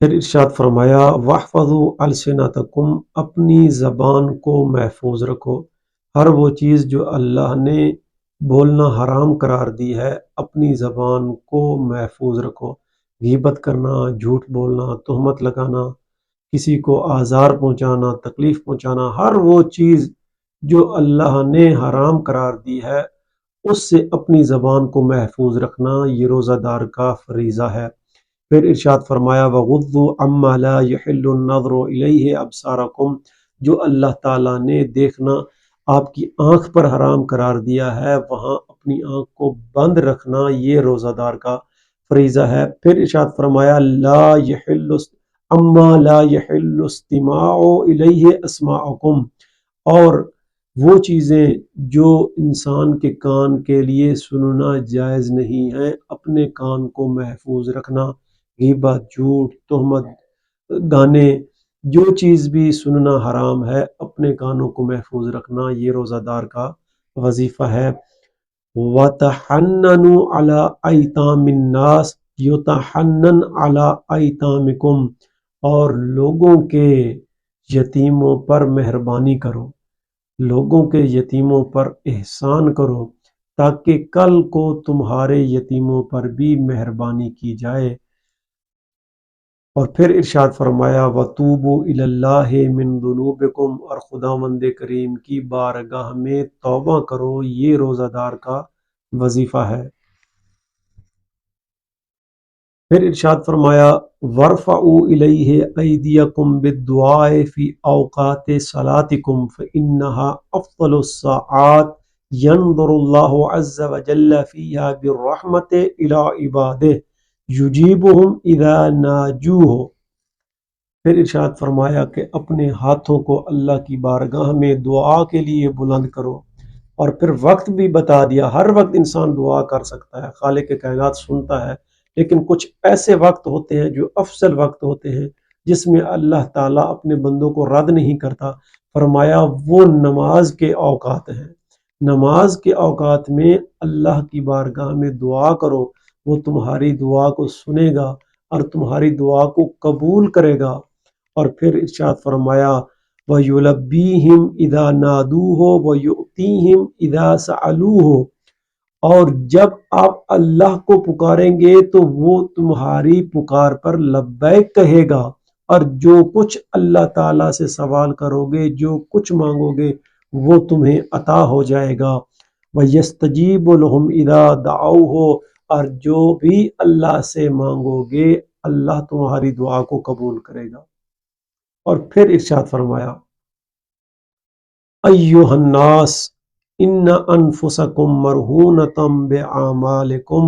پھر ارشاد فرمایا وَاحْفَظُوا أَلْسِنَتَكُمْ، اپنی زبان کو محفوظ رکھو۔ ہر وہ چیز جو اللہ نے بولنا حرام قرار دی ہے، اپنی زبان کو محفوظ رکھو۔ غیبت کرنا، جھوٹ بولنا، تہمت لگانا، کسی کو آزار پہنچانا، تکلیف پہنچانا، ہر وہ چیز جو اللہ نے حرام قرار دی ہے اس سے اپنی زبان کو محفوظ رکھنا یہ روزہ دار کا فریضہ ہے۔ پھر ارشاد فرمایا وَغُضُّوا عَمَّا لَا يَحِلُّ النَّظْرُ إِلَيْهِ أَبْصَارَكُمْ، جو اللہ تعالیٰ نے دیکھنا آپ کی آنکھ پر حرام قرار دیا ہے وہاں اپنی آنکھ کو بند رکھنا یہ روزہ دار کا فریضہ ہے۔ پھر ارشاد فرمایا لا يحل اما لا يحل استماع الیہ اسماعکم، اور وہ چیزیں جو انسان کے کان کے لیے سننا جائز نہیں ہے اپنے کان کو محفوظ رکھنا۔ غیبت، جھوٹ، تہمت، گانے، جو چیز بھی سننا حرام ہے اپنے کانوں کو محفوظ رکھنا یہ روزہ دار کا وظیفہ ہے۔ وَتَحَنَّنُوا عَلَىٰ أَيْتَامِ النَّاسِ يُتَحَنَّنْ عَلَىٰ أَيْتَامِكُمْ، اور لوگوں کے یتیموں پر مہربانی کرو، لوگوں کے یتیموں پر احسان کرو تاکہ کل کو تمہارے یتیموں پر بھی مہربانی کی جائے۔ اور پھر ارشاد فرمایا وَتُوبُوا إِلَى اللَّهِ مِن ذُنُوبِكُمْ، اور خداوند کریم کی بارگاہ میں توبہ کرو یہ روزہ دار کا وظیفہ ہے۔ پھر ارشاد فرمایا وَارْفَعُوا إِلَيْهِ أَيْدِيَكُمْ بِالدُّعَاءِ فِي أَوْقَاتِ صَلَاتِكُمْ فَإِنَّهَا أَفْضَلُ السَّاعَاتِ يَنْظُرُ اللَّهُ عَزَّ وَجَلَّ فِيهَا بِالرَّحْمَةِ إِلَىٰ عِبَادِهِ یجیبہم اذا ناجوہ۔ پھر ارشاد فرمایا کہ اپنے ہاتھوں کو اللہ کی بارگاہ میں دعا کے لیے بلند کرو، اور پھر وقت بھی بتا دیا، ہر وقت انسان دعا کر سکتا ہے، خالق کائنات سنتا ہے، لیکن کچھ ایسے وقت ہوتے ہیں جو افضل وقت ہوتے ہیں جس میں اللہ تعالیٰ اپنے بندوں کو رد نہیں کرتا۔ فرمایا وہ نماز کے اوقات ہیں، نماز کے اوقات میں اللہ کی بارگاہ میں دعا کرو، وہ تمہاری دعا کو سنے گا اور تمہاری دعا کو قبول کرے گا۔ اور پھر ارشاد فرمایا وَيُلَبِّيهِمْ إِذَا نَادُوهُ وَيُؤْتِيهِمْ إِذَا سَأَلُوهُ، اور جب آپ اللہ کو پکاریں گے تو وہ تمہاری پکار پر لبیک کہے گا، اور جو کچھ اللہ تعالیٰ سے سوال کرو گے، جو کچھ مانگو گے وہ تمہیں عطا ہو جائے گا۔ وَيَسْتَجِيبُ لَهُمْ إِذَا دَعَوْهُ، اور جو بھی اللہ سے مانگو گے اللہ تمہاری دعا کو قبول کرے گا۔ اور پھر ارشاد فرمایا ایھا الناس ان انفسکم مرہونۃ بأعمالکم،